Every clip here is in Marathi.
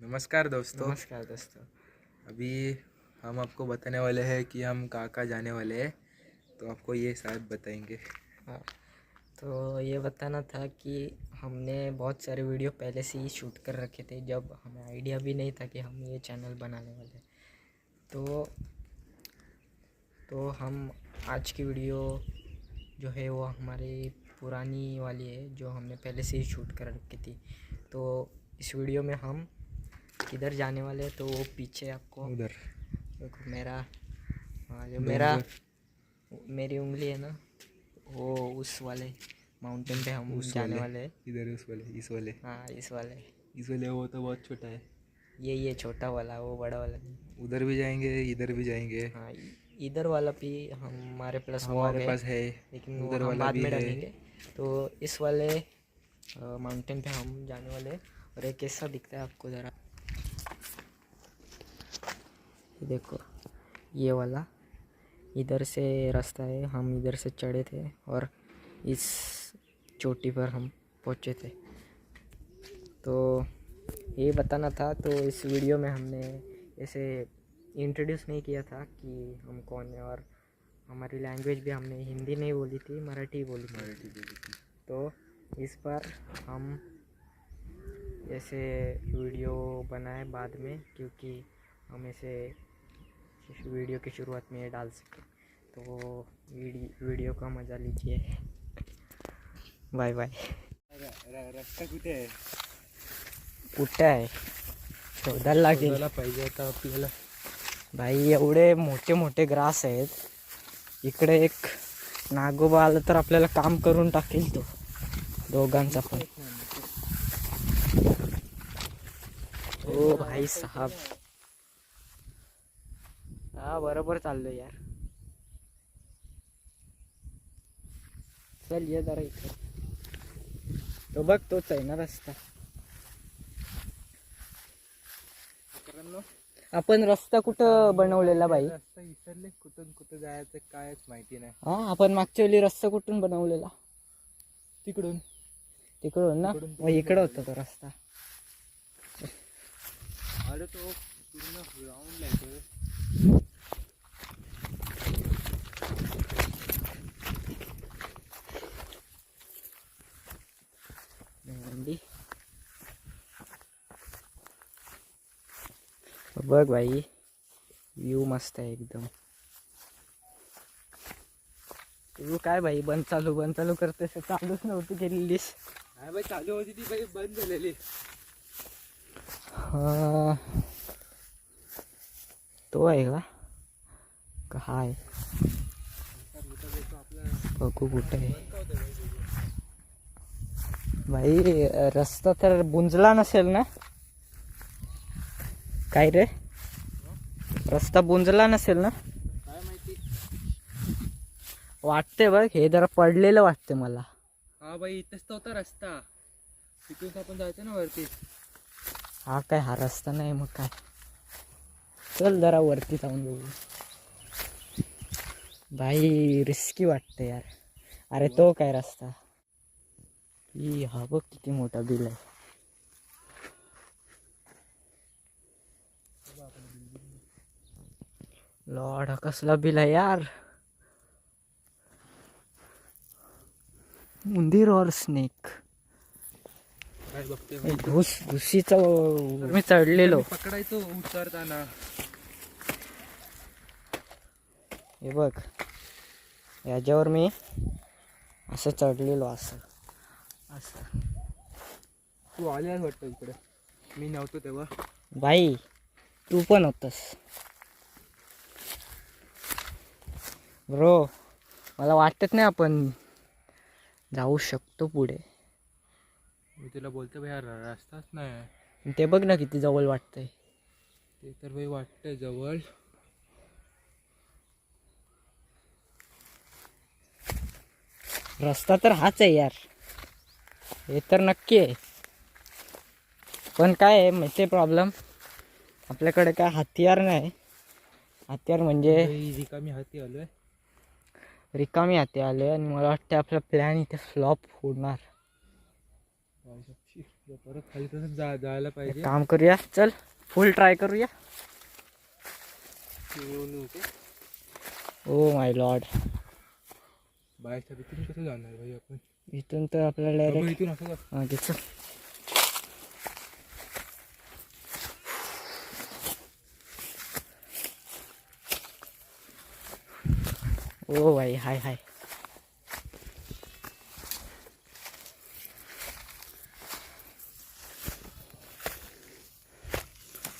नमस्कार दोस्तों। नमस्कार दोस्तों। अभी हम आपको बताने वाले हैं कि हम कहाँ कहाँ जाने वाले हैं, तो आपको ये शायद बताएंगे। हाँ, तो ये बताना था कि हमने बहुत सारे वीडियो पहले से ही शूट कर रखे थे, जब हमें आइडिया भी नहीं था कि हम ये चैनल बनाने वाले हैं। तो हम आज की वीडियो जो है वो हमारी पुरानी वाली है, जो हमने पहले से ही शूट कर रखी थी। तो इस वीडियो में हम किधर जाने वाले हैं, तो वो पीछे आपको उधर देखो मेरा जो डोंगर, मेरी उंगली है ना, वो उस वाले माउंटेन पे हम उस जाने वाले, वाले हैं। इधर उस वाले, इस वाले, हाँ, इस वाले। वो तो बहुत छोटा है। ये छोटा वाला, वो बड़ा वाला नहीं। उधर भी जाएंगे, इधर भी जाएंगे। हाँ, इधर वाला भी हमारे प्लस वॉग हमारे है, पास है, लेकिन वो उधर हम वाला बाद भी में है। डालेंगे। तो इस वाले माउंटेन पे हम जाने वाले हैं। और ये कैसा दिखता है आपको ज़रा ये देखो, ये वाला इधर से रास्ता है, हम इधर से चढ़े थे और इस चोटी पर हम पहुँचे थे। तो ये बताना था। तो इस वीडियो में हमने ऐसे इंट्रोड्यूस नहीं किया था कि हम कौन है, और हमारी लैंग्वेज भी हमने हिंदी नहीं बोली थी, मराठी बोली थी। तो इस बार हम ऐसे वीडियो बनाए बाद में, क्योंकि हम ऐसे वीडियो की शुरुआत में ये डाल सके। तो वीडियो का मज़ा लीजिए। Bye bye. रस्ता कुठे आहे? कुठे आहे? शोधायला लागेल शोधायला पाहिजे आता आपल्याला. भाई, एवढे मोठे मोठे ग्रास आहेत इकडे. एक नागोबा आलं तर आपल्याला काम करून टाकेल तो, दोघांचा पण. ओ भाई साहब, हा बरोबर चाललो यार. चल ये जरा इथे. तो बघ, तोच आहे ना रस्ता. आपण रस्ता कुठं बनवलेला बाई? रस्ता विसरले, कुठून कुठं जायचं कायच माहिती नाही. हा, आपण मागच्या वेळी रस्ता कुठून बनवलेला? तिकडून तिकडून ना, मग इकडं होता तो रस्ता. अरे तो पूर्ण ग्राउंडला येतो. बघ भाई, व्यू मस्त आहे एकदम. तू काय भाई बंद चालू करतेस? चालूच नव्हती केलेलीस. नाही बाई, चालू होती ती बाई, बंद झालेली. हा, तो आहे का हाय? बघू कुठे आहे भाई. रस्ता तर बुंजला नसेल ना? काय रे, रस्ता बुंजला नसेल ना? काय माहिती. वाटते बघ, हे जरा पडलेलं वाटते मला. हा बाई, इथंच तर होता रस्ता. तिथून आपण जायचं ना वरती. हा काय, हा रस्ता नाही मग काय? चल जरा वरती जाऊन बघू. भाई रिस्की वाटते यार. अरे तो काय रस्ता? हा बघ किती मोठा बिल आहे. लॉर्ड, हा कसला बिल आहे यार? उंदीर और स्नेक. काय बघते घुशीचा मी चढलेलो. पकडायचो उतरताना. हे बघ, याच्यावर मी असं चढलेलो, असं. तू आल्यास वाटतं इकडे, मी नव्हतो तेव्हा. भाई तू पण होतस ब्रो. मला वाटत नाही आपण जाऊ शकतो पुढे. मी तुला बोलतो भाई, रस्ताच नाही. ते बघ ना किती जवळ वाटतंय. ते तर भाई वाटतंय जवळ. रस्ता तर हाच आहे यार, हे तर नक्की आहे. पण काय आहे माहिती प्रॉब्लेम, आपल्याकडे काय हत्यार नाही. हत्यार म्हणजे रिकामी हाती आलोय. रिकामी हाती आले, आणि मला वाटतं आपला प्लॅन इथे फ्लॉप होणार. परत खाली तसं जायला एक पाहिजे. काम करूया, चल फुल ट्राय करूया. ओ माय लॉर्ड, बाहेरच्या भीतीने कसं जाणार भाई आपण? इथून तर आपल्याला आपण डायरेक्ट इथून असं हां चल. ओ भाई हाय हाय.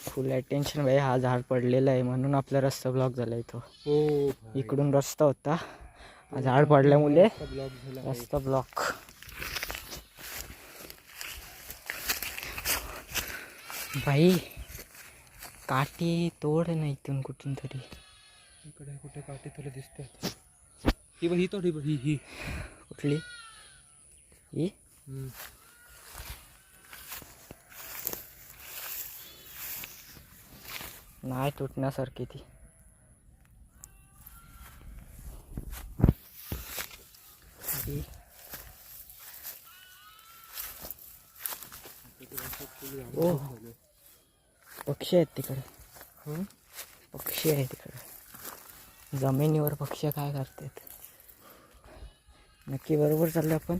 फुल अटेन्शन भाई, हा झाड पडलेला आहे म्हणून आपला रस्ता ब्लॉक झाला इथं. हो इकडून रस्ता होता, हा झाड पडल्यामुळे ब्लॉक झाला. रस्ता ब्लॉक. भाई काठी तोड ना इथून कुठून तरी. इकडे कुठे काठी तुला दिसतात? ही बघ, ही तोड, ही बघ, ही कुठली ही? नाही तुटण्यासारखी ती. ही ओ पक्षी आहेत तिकडे, पक्षी आहे तिकडे. जमिनीवर पक्षी काय करतात? नक्की बरोबर चाललं आपण?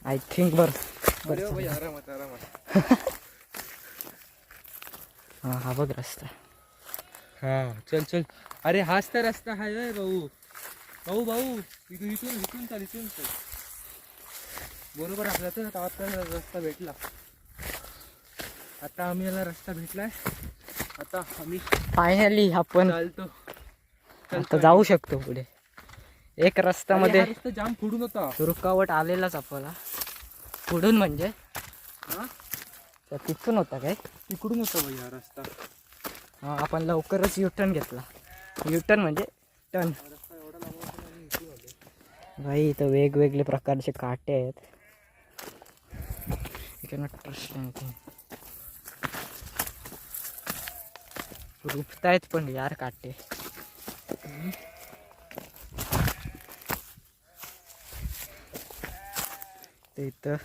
आय थिंक बरं. आरामात आरामात. हां हा बघ रस्ता. हा चल चल. अरे हाच तर रस्ता आहे भाऊ. भाऊ भाऊ इथून इथून इथून चाल, इथून चल. बरोबर आपल्याला आता रस्ता भेटला. आता आम्ही याला रस्ता भेटलाय. आता आम्ही फायनली आपण चालतो. आता जाऊ शकतो पुढे. एक रस्त्यामध्ये रस्ता जाम फोडून होता. रुकावट आलेलाच आपल्याला पुढून, म्हणजे हा त्या तिथून होता काय? तिकडून होता भाई हा रस्ता. हां आपण लवकरच युटर्न घेतला. युटर्न म्हणजे टर्न. रस्ता एवढा लांब होता आणि इथून आलो. भाई इथं वेगवेगळे प्रकारचे काटे आहेत. You cannot trust anything. रुपतायत पण यार काटे. ते इथं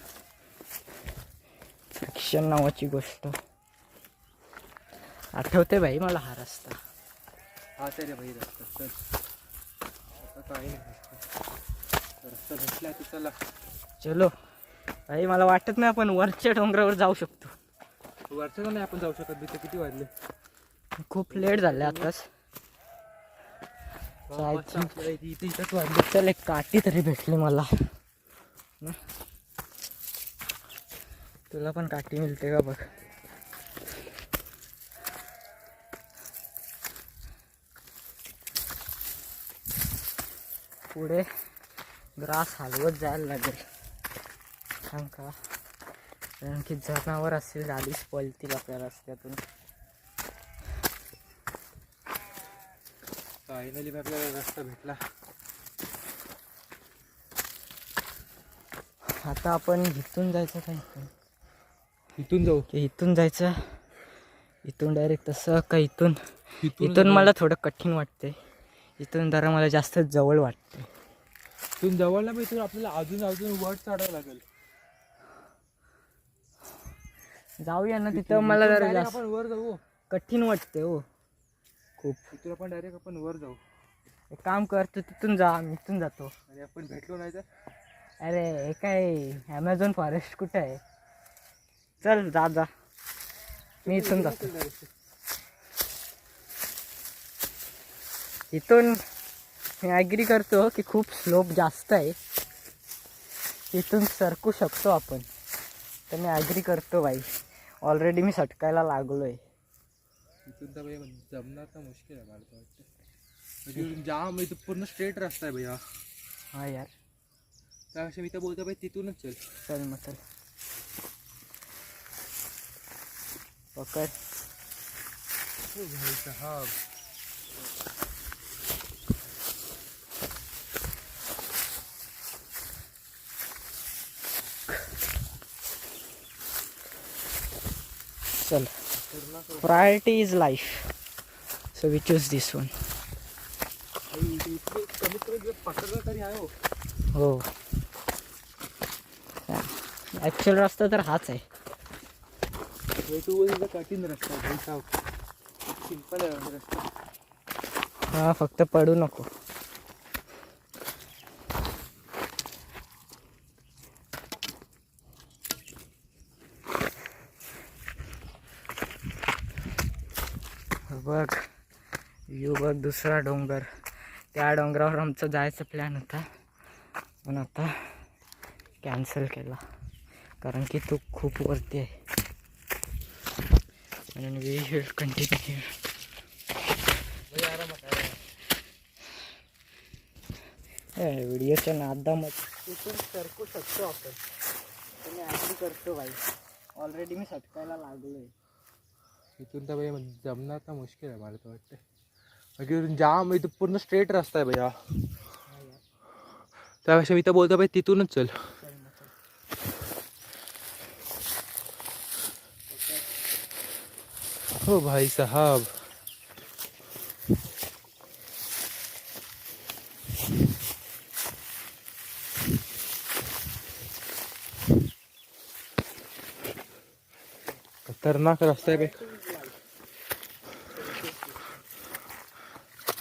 फ्रिक्शन नावाची गोष्ट आठवते भाई मला हा रस्ता. हा रे भाई रस्ता. चल आता काही नाही, रस्ता भेटला तर चला. चलो भाई, मला वाटत नाही आपण वरच्या डोंगरावर जाऊ शकतो. वरचं नाही आपण जाऊ शकत. भीती किती वाजले? खूप लेट झाले आताच. इथंच वाजले. चल एक काठी तरी भेटली मला ना. तुला पण काठी मिळते का बघ. पुढे ग्रास हलवत जायला लागेल कारण का, कारण की जनावर असेल आधीच पळतील आपल्या रस्त्यातून. फायनली आपल्याला रस्ता भेटला. आता आपण इथून जायचं का इथून जाऊ की इथून जायचं? इथून डायरेक्ट तसं का इथून? इथून इथून मला थोडं कठीण वाटते. इथून जरा मला जास्त जवळ वाटते. इथून जवळला पण इथून आपल्याला अजून अजून वर चढावं लागेल. जाऊया ना तिथं. मला जरा जास्त आपण वर जाऊ. कठीण वाटते हो खूप. इथून आपण डायरेक्ट आपण वर जाऊ. एक काम कर, तू तिथून जा, मी इथून जातो. आणि आपण भेटलो नाही तर? अरे हे काय ॲमेझॉन फॉरेस्ट कुठं आहे? चल जा जा, मी इथून जातो. इथून मी ॲग्री करतो की खूप स्लोप जास्त आहे. इथून सरकू शकतो आपण, तर मी ॲग्री करतो भाई. ऑलरेडी मी सटकायला लागलो आहे. इथून तर भाई जमणार तर मुश्किल आहे मला तर वाटतं. म्हणजे जाम इथं पूर्ण स्ट्रेट रस्ता आहे भैया. हां यार, त्यापेक्षा मी तर बोलतो भाई तिथूनच चल. चल मग चल पकड. भाई साहब चल. Priority is life, so we choose this one. कमीत कमी पकडलं तरी आहे हो. हो ॲक्च्युअल रस्ता तर हाच आहे. तू बोल कठीण रस्ता आहे सिंपल आहे रस्ता. हा फक्त पडू नको. बघ व्यू बघ दुसरा डोंगर. त्या डोंगरावर आमचा जायचा प्लॅन होता पण आता कॅन्सल केला कारण की तो खूप वरती आहे. म्हणून वी विल कंटिन्यू. व्हिडिओच्या नादामध्ये इथून सरकू शकतो आपण. तुम्ही ॲग्री करतो बाई. ऑलरेडी मी सटकायला लागलोय. इथून तर भैया जमणार तर मुश्किल आहे मला तर वाटतं. बाकी जाम इथं पूर्ण स्ट्रेट रस्ता आहे भैया. त्यापेक्षा मी तर बोलतो भाई तिथूनच चल. हो भाई साहब. खतरनाक रस्ता आहे भाई.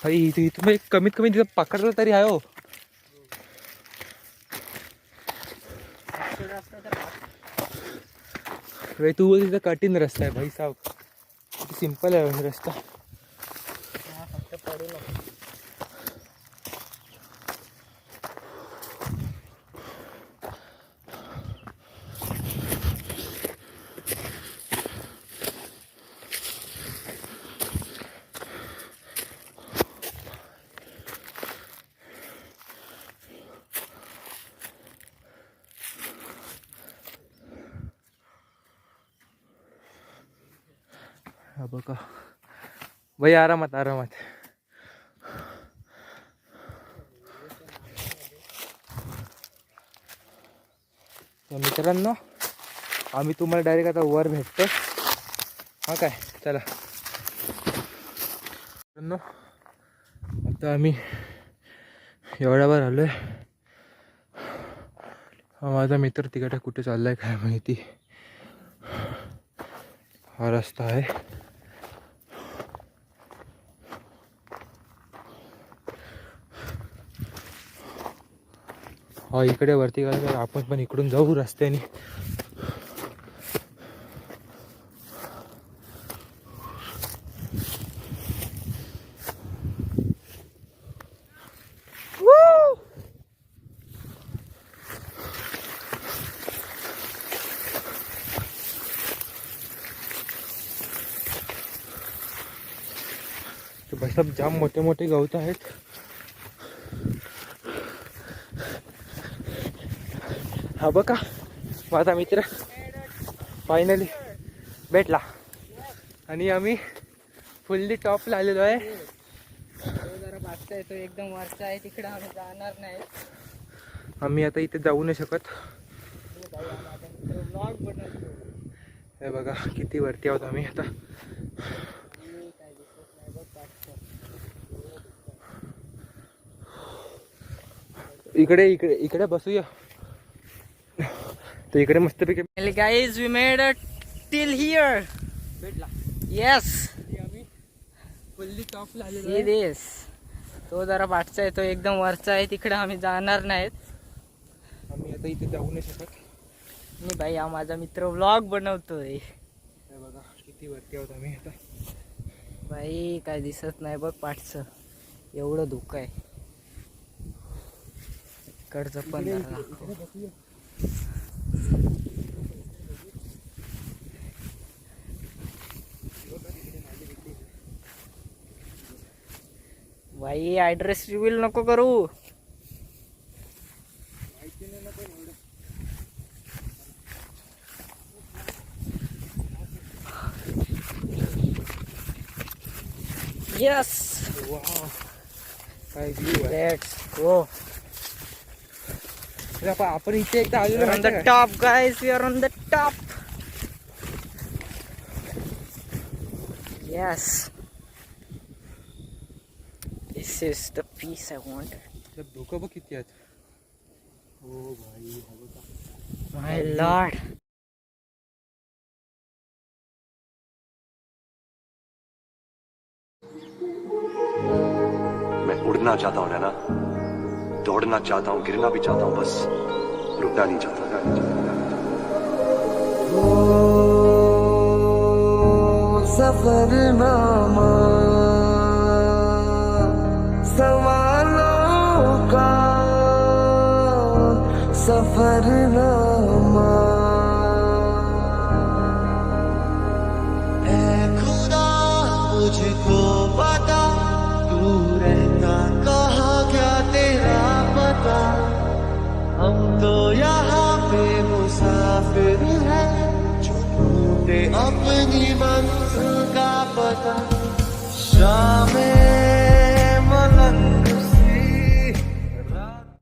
इथून कमीत कमी तिथं पकडलं तरी आहे. हो भाई तू बोल तिथं कठीण रस्ता आहे भाई साहब. सिंपल आहे रस्ता. फक्त पडू नको. हा बघा भाई आरामात आरामात. तर मित्रांनो आम्ही तुम्हाला डायरेक्ट आता वर भेटतो. हा काय चला मित्रांनो आता आम्ही एवढ्यावर आलोय. हा माझा मित्र तिकडे कुठे चाललाय काय माहिती. हा रस्ता आहे. हा इकडे वरती गेला तर आपण पण इकडून जाऊ रस्त्याने. बस सब जाम मोठे मोठे गवत आहेत. हा बघा माझा मित्र फायनली भेटला आणि आम्ही फुल्ली टॉपला आलेलो आहे. जरा बागता येतो एकदम वरचा आहे तिकडे आम्ही जाणार नाही. आम्ही आता इथे जाऊ नाही शकत. ब्लॉग बनवतो. हे बघा किती वरती आहोत आम्ही आता. काय दिसत नाही बघ पाठचं. इकडे इकडे इकडे बसूया. तर इकडे मस्तपैकी guys we made a till here. भेटला. येस आम्ही फुल्ली टॉपला आलेलो सी आहे. दिस. तो जरा पाठचा आहे तो एकदम वरचा आहे तिकडे आम्ही जाणार नाहीत. आम्ही आता इथे जाऊ नाही शकत. मी भाई हा माझा मित्र व्लॉग बनवतोय. हे बघा किती वरती आहोत आम्ही आता. भाई काय दिसत नाही बघ पाठचं. एवढं धोका आहे. इकडचं पण जरा दाखव. भाई ॲड्रेस रिव्हील नको करू. यस काय व्ह्यू आहे. Let's go. आपण इथे एकदा आलेलो on the top guys. We are on the top. Yes this is the peace I want. धोका बघ किती आहेत. हो भाई माय लॉर्ड. मैं उड़ना चाहता हूँ नैना, दौड़ना चाहता हूँ, गिरना भी चाहता हूँ, बस रुकना नहीं चाहता. सफरनामा सवालों का सफरनामा. ऐ खुदा मुझको बता, तू रहता कहाँ, क्या तेरा पता. हम तो यहाँ पे मुसाफिर हैं, जो ढूंढते अपनी मंजिल का पता. शामें